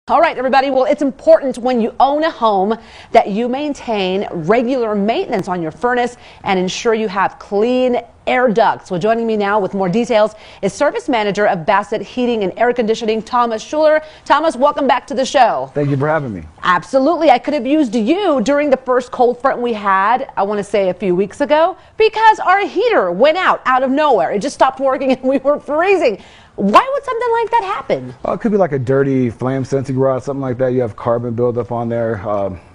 All right, everybody. Well, it's important when you own a home that you maintain regular maintenance on your furnace and ensure you have clean air ducts. Well, joining me now with more details is Service Manager of Bassett Heating and Air Conditioning, Thomas Schuler. Thomas, welcome back to the show. Thank you for having me. Absolutely. I could have used you during the first cold front we had, I want to say a few weeks ago, because our heater went out of nowhere. It just stopped working and we were freezing. Why would something like that happen? Well, it could be like a dirty flame sensing rod, something like that. You have carbon buildup on there.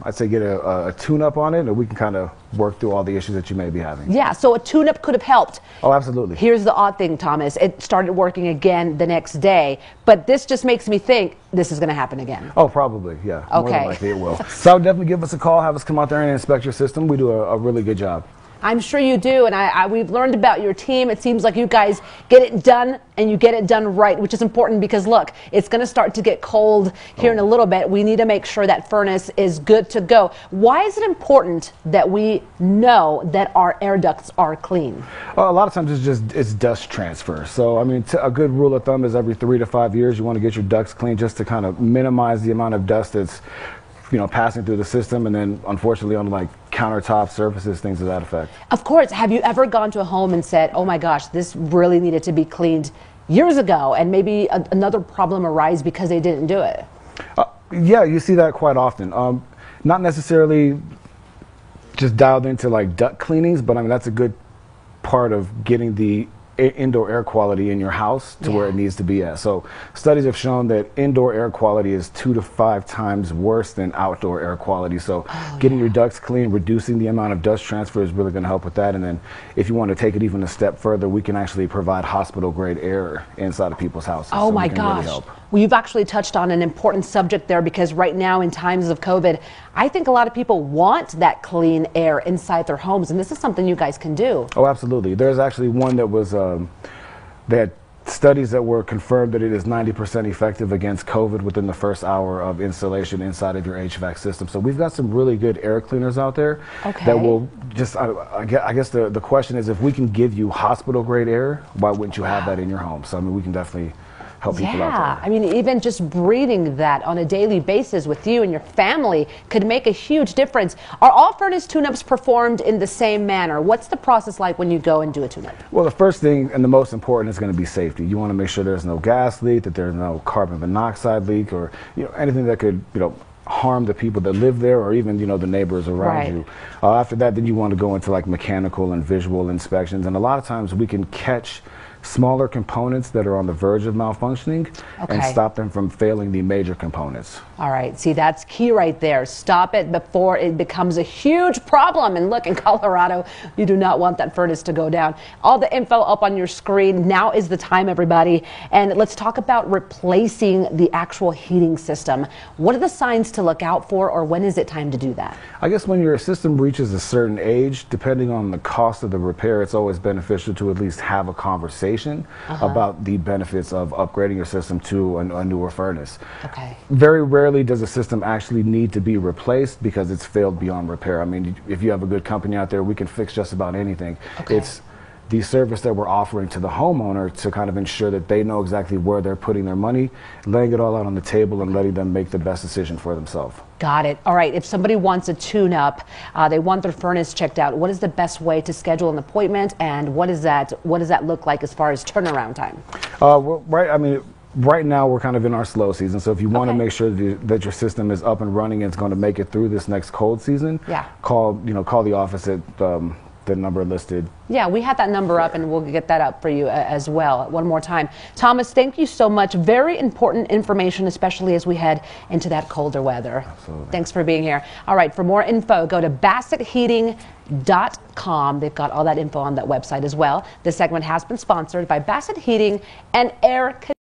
I'd say get a tune-up on it, and we can kind of work through all the issues that you may be having. Yeah, so a tune-up could have helped. Oh, absolutely. Here's the odd thing, Thomas. It started working again the next day, but this just makes me think this is going to happen again. Oh, probably, yeah. Okay. More than likely it will. So definitely give us a call, have us come out there and inspect your system. We do a really good job. I'm sure you do, and we've learned about your team. It seems like you guys get it done, and you get it done right, which is important because, look, it's going to start to get cold here in a little bit. We need to make sure that furnace is good to go. Why is it important that we know that our air ducts are clean? Well, a lot of times it's dust transfer. So, I mean, a good rule of thumb is every 3 to 5 years you want to get your ducts clean just to kind of minimize the amount of dust that's passing through the system, and then unfortunately on like countertop surfaces, things of that effect. Of course. Have you ever gone to a home and said, oh my gosh, this really needed to be cleaned years ago, and maybe another problem arise because they didn't do it? Yeah, you see that quite often. Not necessarily just dialed into like duct cleanings, but I mean that's a good part of getting the indoor air quality in your house to where it needs to be at. So studies have shown that indoor air quality is 2 to 5 times worse than outdoor air quality. So getting your ducts clean, reducing the amount of dust transfer is really going to help with that. And then if you want to take it even a step further, we can actually provide hospital grade air inside of people's houses. Oh my gosh. Really well, you've actually touched on an important subject there, because right now in times of COVID, I think a lot of people want that clean air inside their homes, and this is something you guys can do. Oh, absolutely. There's actually one that was, they had studies that were confirmed that it is 90% effective against COVID within the first hour of installation inside of your HVAC system. So we've got some really good air cleaners out there that will just, I guess the question is, if we can give you hospital grade air, why wouldn't you have that in your home? So I mean, we can definitely help people out there. I mean, even just breathing that on a daily basis with you and your family could make a huge difference. Are all furnace tune-ups performed in the same manner? What's the process like when you go and do a tune-up? Well, the first thing and the most important is going to be safety. You want to make sure there's no gas leak, that there's no carbon monoxide leak, or anything that could harm the people that live there, or even the neighbors around you. After that, then you want to go into like mechanical and visual inspections, and a lot of times we can catch smaller components that are on the verge of malfunctioning and stop them from failing the major components. All right, see, that's key right there. Stop it before it becomes a huge problem. And look, in Colorado, you do not want that furnace to go down. All the info up on your screen. Now is the time, everybody. And let's talk about replacing the actual heating system. What are the signs to look out for, or when is it time to do that? I guess when your system reaches a certain age, depending on the cost of the repair, it's always beneficial to at least have a conversation about the benefits of upgrading your system to a newer furnace. Very rarely does a system actually need to be replaced because it's failed beyond repair. I mean, if you have a good company out there, we can fix just about anything. It's the service that we're offering to the homeowner to kind of ensure that they know exactly where they're putting their money, laying it all out on the table and letting them make the best decision for themselves. Got it. All right. If somebody wants a tune-up, they want their furnace checked out, what is the best way to schedule an appointment, and what does that look like as far as turnaround time? Right now we're kind of in our slow season, so if you want to make sure that your system is up and running and it's going to make it through this next cold season, call the office at the number listed. Yeah, we had that number up, and we'll get that up for you as well. One more time. Thomas, thank you so much. Very important information, especially as we head into that colder weather. Absolutely. Thanks for being here. All right, for more info, go to BassettHeating.com. They've got all that info on that website as well. This segment has been sponsored by Bassett Heating and Air Conditioning.